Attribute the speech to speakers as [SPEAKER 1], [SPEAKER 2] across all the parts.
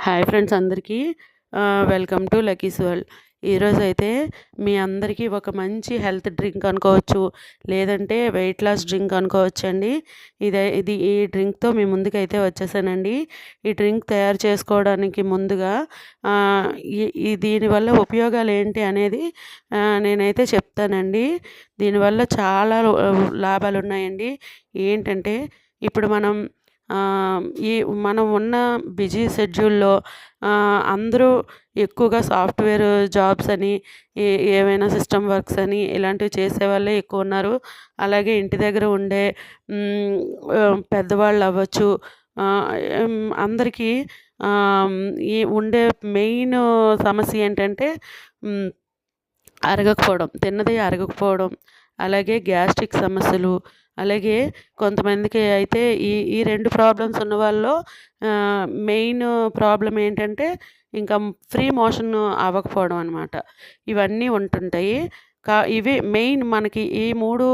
[SPEAKER 1] Hi friends అందరికీ welcome to Lucky's world. ఈరోజైతే మీ అందరికీ ఒక మంచి హెల్త్ డ్రింక్ అనుకోవచ్చు, లేదంటే వెయిట్ లాస్ డ్రింక్ అనుకోవచ్చండి. ఈ డ్రింక్తో మీ ముందుకైతే వచ్చేసానండి. ఈ డ్రింక్ తయారు చేసుకోవడానికి ముందుగా దీనివల్ల ఉపయోగాలు ఏంటి అనేది నేనైతే చెప్తానండి. దీనివల్ల చాలా లాభాలు ఉన్నాయండి. ఏంటంటే ఇప్పుడు మనం ఉన్న బిజీ షెడ్యూల్లో అందరూ ఎక్కువగా సాఫ్ట్వేర్ జాబ్స్ అని ఏవైనా సిస్టమ్ వర్క్స్ అని ఇలాంటివి చేసేవాళ్ళే ఎక్కువ ఉన్నారు. అలాగే ఇంటి దగ్గర ఉండే పెద్దవాళ్ళు అవ్వచ్చు, అందరికీ ఈ ఉండే మెయిన్ సమస్య ఏంటంటే అరగకపోవడం, తిన్నది అరగకపోవడం, అలాగే గ్యాస్ట్రిక్ సమస్యలు, అలాగే కొంతమందికి అయితే ఈ రెండు ప్రాబ్లమ్స్ ఉన్న వాళ్ళలో మెయిన్ ప్రాబ్లం ఏంటంటే ఇంకా ఫ్రీ మోషన్ అవ్వకపోవడం అనమాట. ఇవన్నీ ఉంటుంటాయి. ఇవి మెయిన్ మనకి ఈ మూడు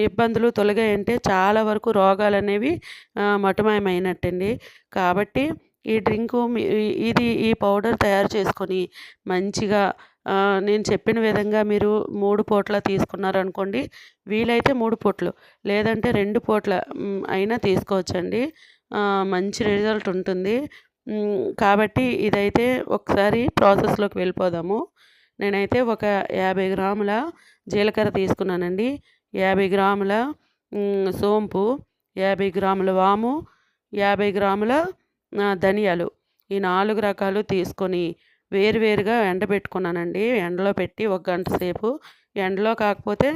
[SPEAKER 1] ఇబ్బందులు తొలగాయంటే చాలా వరకు రోగాలు అనేవి మటుమాయమైనట్టండి. కాబట్టి ఈ డ్రింకు ఈ పౌడర్ తయారు చేసుకొని మంచిగా నేను చెప్పిన విధంగా మీరు 3 పూట్ల తీసుకున్నారనుకోండి, వీలైతే 3 పూట్లు, లేదంటే 2 పూట్ల అయినా తీసుకోవచ్చండి. మంచి రిజల్ట్ ఉంటుంది. కాబట్టి ఇదైతే ఒకసారి ప్రాసెస్లోకి వెళ్ళిపోదాము. నేనైతే ఒక 50 గ్రాముల జీలకర్ర తీసుకున్నానండి, 50 గ్రాముల సోంపు, 50 గ్రాముల వాము, 50 గ్రాముల ధనియాలు, ఈ 4 రకాలు తీసుకొని వేరువేరుగా ఎండబెట్టుకున్నానండి. ఎండలో పెట్టి ఒక గంట సేపు, ఎండలో కాకపోతే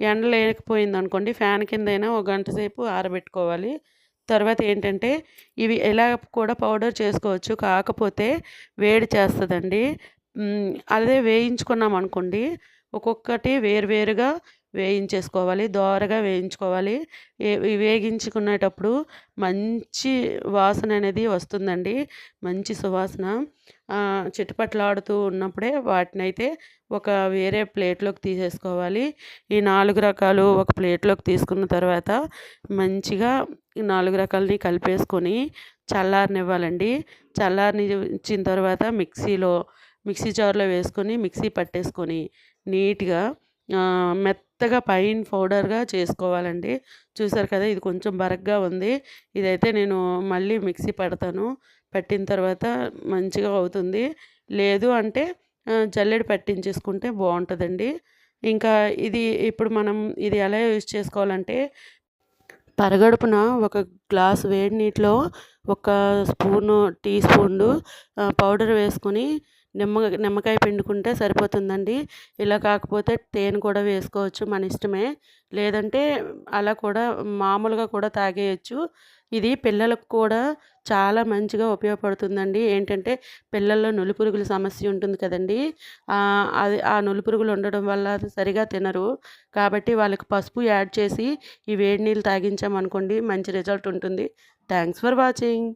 [SPEAKER 1] ఎండ లేకపోయిందనుకోండి ఫ్యాన్ కిందైనా ఒక గంట సేపు ఆరబెట్టుకోవాలి. తర్వాత ఏంటంటే ఇవి ఎలా కూడా పౌడర్ చేసుకోవచ్చు, కాకపోతే వేడి చేస్తుందండి. అదే వేయించుకున్నాం అనుకోండి, ఒక్కొక్కటి వేరువేరుగా వేయించేసుకోవాలి, దోరగా వేయించుకోవాలి. వేగించుకునేటప్పుడు మంచి వాసన అనేది వస్తుందండి, మంచి సువాసన. చిటపటలాడుతూ ఉన్నప్పుడే వాటినైతే ఒక వేరే ప్లేట్లోకి తీసేసుకోవాలి. ఈ 4 రకాలు ఒక ప్లేట్లోకి తీసుకున్న తర్వాత మంచిగా ఈ 4 రకాలని కలిపేసుకొని చల్లారనివ్వాలండి. చల్లారనిచ్చిన తర్వాత మిక్సీ జార్లో వేసుకొని మిక్సీ పట్టేసుకొని నీట్గా మెత్తగా ఫైన్ పౌడర్గా చేసుకోవాలండి. చూసారు కదా, ఇది కొంచెం బరగ్గా ఉంది. ఇదైతే నేను మళ్ళీ మిక్సీ పడతాను. పట్టిన తర్వాత మంచిగా అవుతుంది. లేదు అంటే జల్లెడ పట్టించేసుకుంటే బాగుంటుందండి. ఇంకా ఇప్పుడు మనం ఇది ఎలా యూజ్ చేసుకోవాలంటే, పరగడుపున ఒక గ్లాసు వేడి నీటిలో ఒక టీ స్పూన్లు పౌడర్ వేసుకొని నిమ్మకాయ పిండుకుంటే సరిపోతుందండి. ఇలా కాకపోతే తేనె కూడా వేసుకోవచ్చు, మన ఇష్టమే. లేదంటే అలా కూడా మామూలుగా కూడా తాగేయచ్చు. ఇది పిల్లలకు కూడా చాలా మంచిగా ఉపయోగపడుతుందండి. ఏంటంటే పిల్లల్లో నులిపురుగుల సమస్య ఉంటుంది కదండి, ఆ నులిపురుగులు ఉండడం వల్ల అది సరిగా తినరు. కాబట్టి వాళ్ళకి పసుపు యాడ్ చేసి ఈ వేడి నీళ్ళు తాగించామనుకోండి, మంచి రిజల్ట్ ఉంటుంది. Thanks for watching.